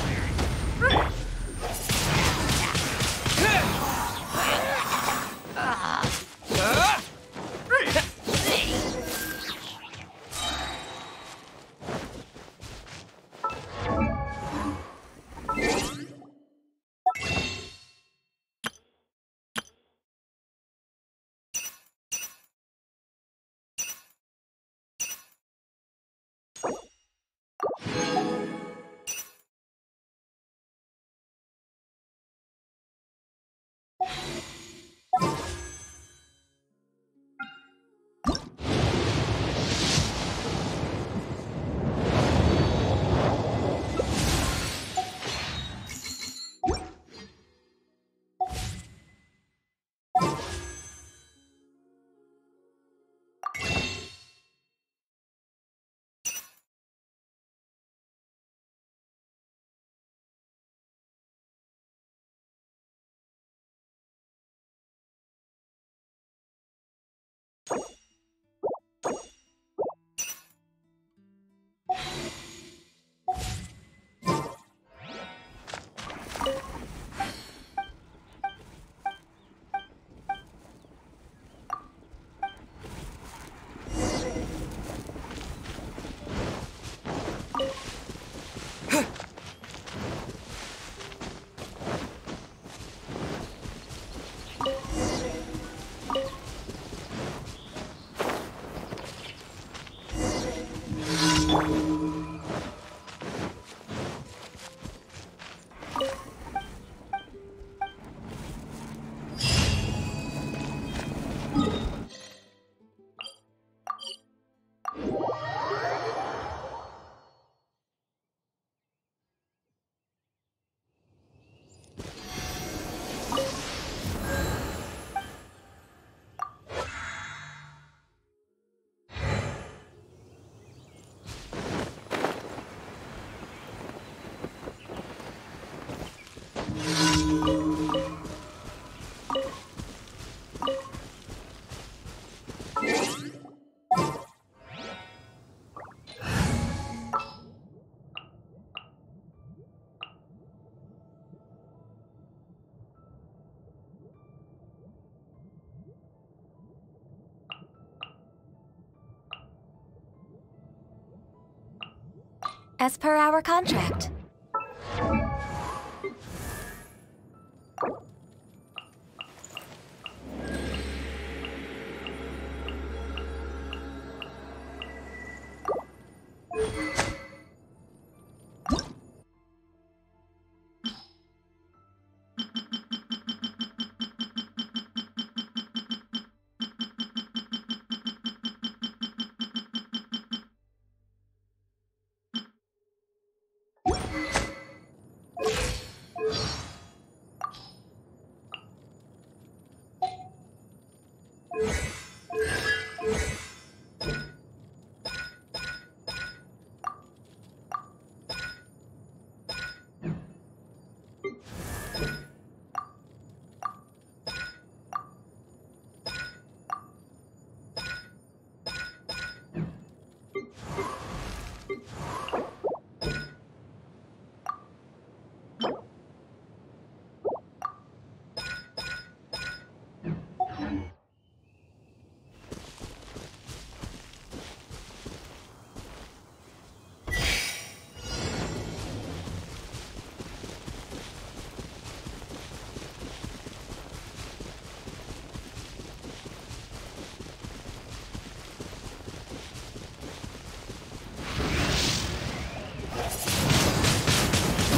as per our contract.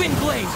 Wind Blade!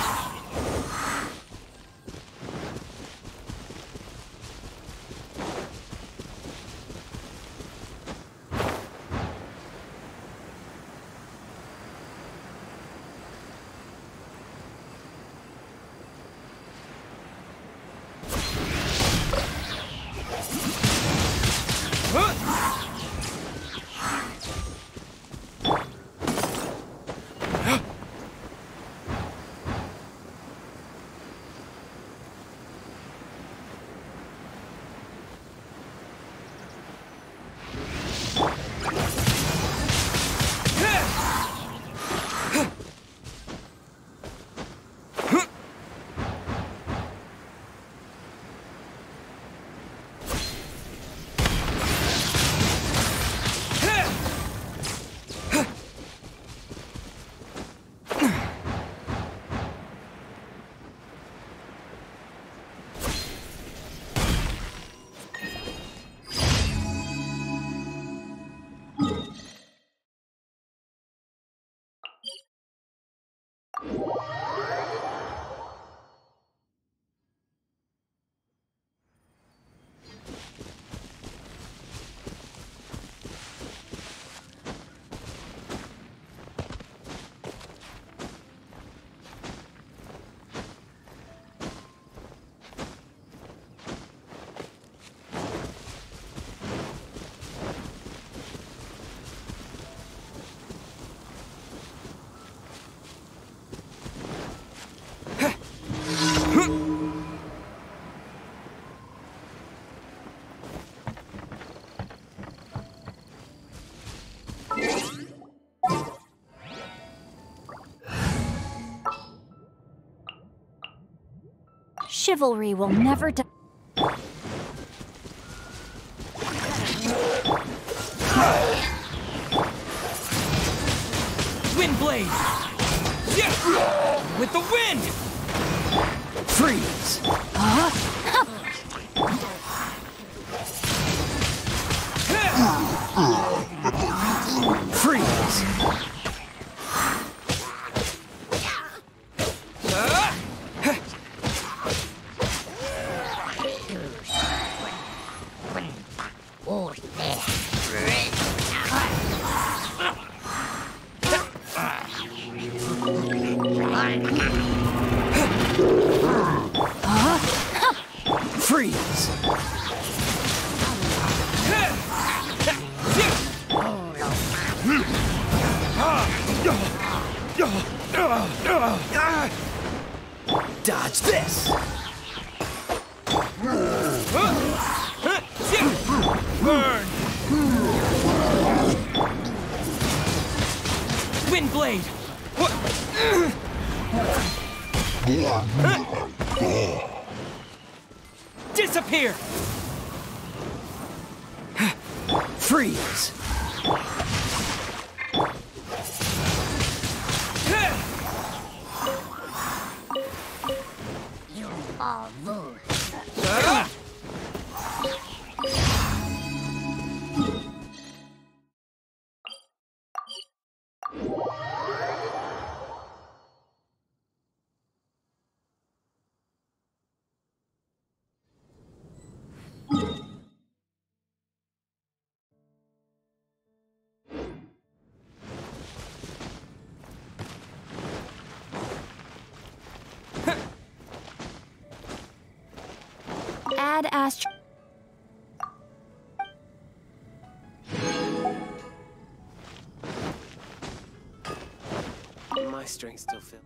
Chivalry will never die. Wind Blade! Yeah! With the wind! Freeze! Freeze! Freeze! Dodge this! Burn! Wind Blade! Disappear! Freeze! all lose. Add Astro. My strength still feel.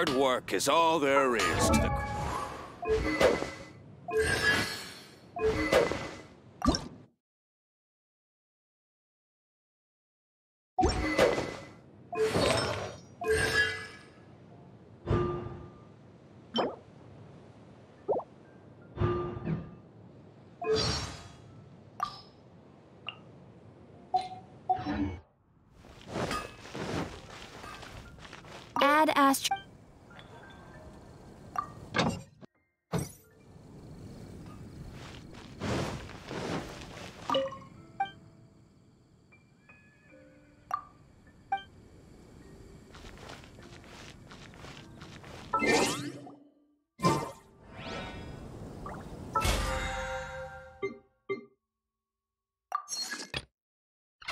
Hard work is all there is to the... Add Astro.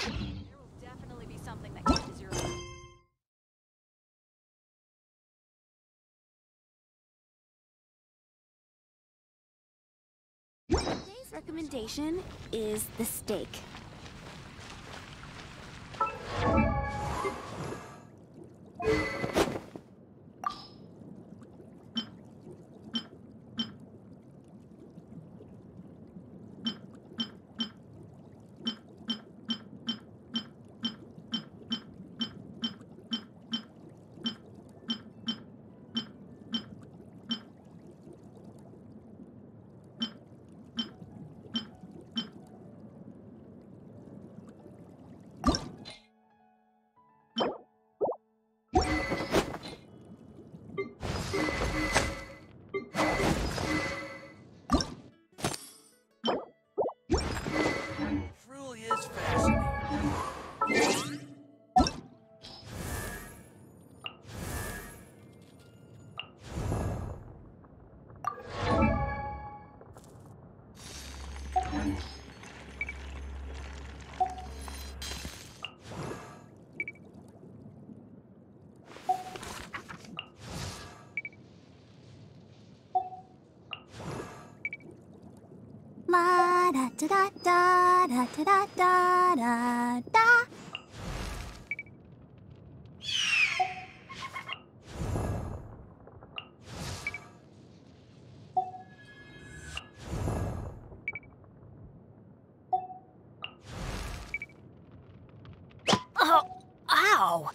There will definitely be something that catches your eye. Today's recommendation is the steak. Truly is fascinating. La da da da da da da da da da. Oh, ow!